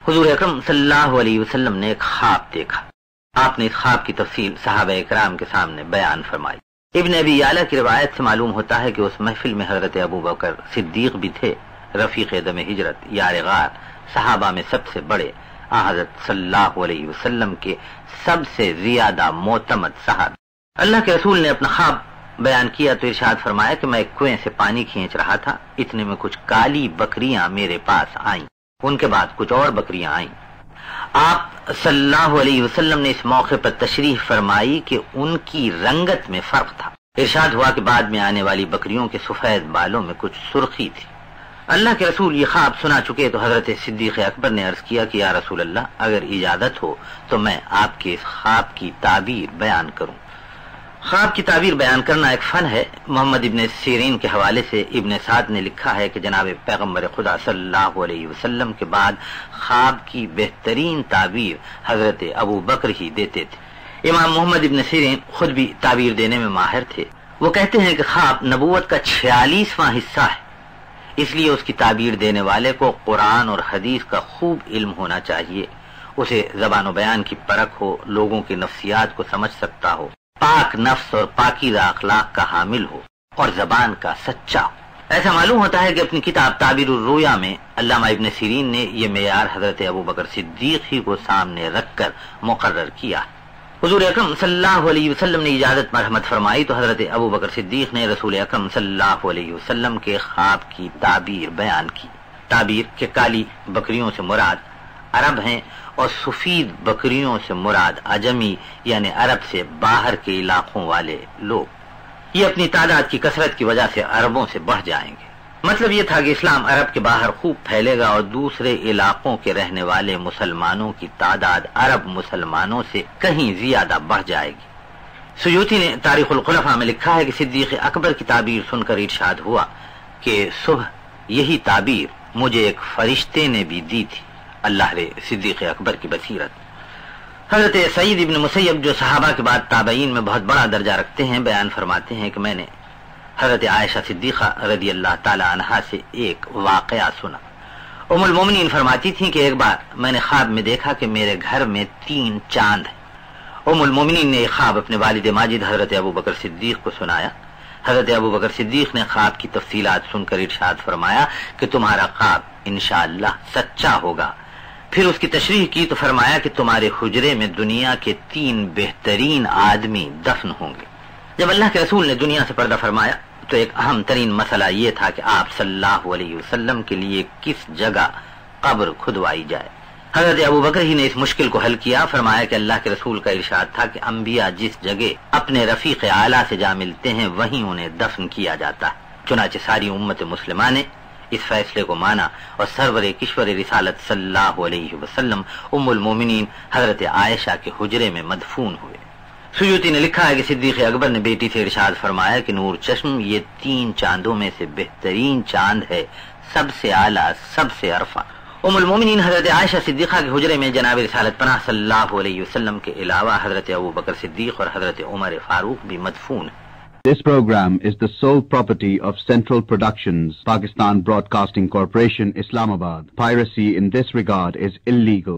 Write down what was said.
حضور اکرم صلی اللہ علیہ وسلم نے ایک خواب دیکھا. آپ نے اس خواب کی تفصیل صحابہ کرام کے سامنے بیان فرمائی. ابن ابی یعلا کی روایت سے معلوم ہوتا ہے کہ اس محفل میں حضرت ابو بکر صدیق بھی تھے، رفیق دم ہجرت، یار غار، صحابہ میں سب سے بڑے، حضرت صلی اللہ علیہ وسلم کے سب سے زیادہ معتمد صحابی. اللہ کے رسول نے اپنا خواب بیان کیا تو ارشاد فرمایا کہ میں ایک کنویں سے پانی کھینچ رہا تھا، اتنے میں کچھ کالی بکریاں میرے پاس آئیں، ان کے بعد کچھ اور بکریاں آئیں. آپ صلی اللہ علیہ وسلم نے اس موقع پر تشریح فرمائی کہ ان کی رنگت میں فرق تھا. ارشاد ہوا کہ بعد میں آنے والی بکریوں کے سفید بالوں میں کچھ سرخی تھی. اللہ کے رسول یہ خواب سنا چکے تو حضرت صدیق اکبر نے عرض کیا کہ یا رسول اللہ، اگر اجازت ہو تو میں آپ کے اس خواب کی تعبیر بیان کروں. خواب کی تعبیر بیان کرنا ایک فن ہے. محمد ابن سیرین کے حوالے سے ابن سعد نے لکھا ہے کہ جناب پیغمبر خدا صلی اللہ علیہ وسلم کے بعد خواب کی بہترین تعبیر حضرت ابو بکر ہی دیتے تھے. امام محمد ابن سیرین خود بھی تعبیر دینے میں ماہر تھے. وہ کہتے ہیں کہ خواب نبوت کا 46واں حصہ ہے، اس لیے اس کی تعبیر دینے والے کو قرآن اور حدیث کا خوب علم ہونا چاہیے. اسے زبان و بیان کی پرکھ ہو، لوگوں کی نفسیات کو سمجھ سکتا ہو، پاک نفس اور پاکیزہ اخلاق کا حامل ہو اور زبان کا سچا ہو. ایسا معلوم ہوتا ہے کہ اپنی کتاب تعبیر الرؤیا میں علامہ ابن سیرین نے یہ معیار حضرت ابو بکر صدیق ہی کو سامنے رکھ کر مقرر کیا. حضور اکرم صلی اللہ علیہ وسلم نے اجازت مرحمت فرمائی تو حضرت ابو بکر صدیق نے رسول اکرم صلی اللہ علیہ وسلم کے خواب کی تعبیر بیان کی. تعبیر کہ کالی بکریوں سے مراد عرب ہیں اور سفید بکریوں سے مراد عجمی یعنی عرب سے باہر کے علاقوں والے لوگ. یہ اپنی تعداد کی کثرت کی وجہ سے عربوں سے بڑھ جائیں گے. مطلب یہ تھا کہ اسلام عرب کے باہر خوب پھیلے گا اور دوسرے علاقوں کے رہنے والے مسلمانوں کی تعداد عرب مسلمانوں سے کہیں زیادہ بڑھ جائے گی. سیوطی نے تاریخ الخلفاء میں لکھا ہے کہ صدیق اکبر کی تعبیر سن کر ارشاد ہوا کہ صبح یہی تعبیر مجھے ایک فرشتے نے بھی دی تھی. اللہ رے صدیق اکبر کی بصیرت. حضرت سعید ابن مسیب جو صحابہ کے بعد تابعین میں بہت بڑا درجہ رکھتے ہیں بیان فرماتے ہیں کہ میں نے حضرت عائشہ صدیقہ رضی اللہ تعالی عنہا سے ایک واقعہ سنا. ام المومنین فرماتی تھیں کہ ایک بار میں نے خواب میں دیکھا کہ میرے گھر میں 3 چاند ہیں. ام المومنین نے یہ خواب اپنے والد ماجد حضرت ابو بکر صدیق کو سنایا. حضرت ابو بکر صدیق نے خواب کی تفصیلات سن کر ارشاد فرمایا کہ تمہارا خواب انشاءاللہ سچا ہوگا. پھر اس کی تشریح کی تو فرمایا کہ تمہارے حجرے میں دنیا کے 3 بہترین آدمی دفن ہوں گے. جب اللہ کے رسول نے دنیا سے پردہ فرمایا تو ایک اہم ترین مسئلہ یہ تھا کہ آپ صلی اللہ علیہ وسلم کے لیے کس جگہ قبر کھدوائی جائے. حضرت ابو بکر ہی نے اس مشکل کو حل کیا. فرمایا کہ اللہ کے رسول کا ارشاد تھا کہ انبیاء جس جگہ اپنے رفیق اعلیٰ سے جا ملتے ہیں وہیں انہیں دفن کیا جاتا ہے. چنانچہ ساری امت مسلمہ نے اس فیصلے کو مانا اور سرور کشور رسالت صلی اللہ علیہ وسلم ام المومنین حضرت عائشہ کے حجرے میں مدفون ہوئے. سیوطی نے لکھا ہے کہ صدیق اکبر نے بیٹی سے ارشاد فرمایا کہ نور چشم یہ 3 چاندوں میں سے بہترین چاند ہے، سب سے اعلیٰ، سب سے عرفہ. ام المومنین حضرت عائشہ صدیقہ کے حجرے میں جناب رسالت پناہ صلی اللہ علیہ وسلم کے علاوہ حضرت ابو بکر صدیق اور حضرت عمر فاروق بھی مدفون ہیں. This program is the sole property of Central Productions, Pakistan Broadcasting Corporation, Islamabad. Piracy in this regard is illegal.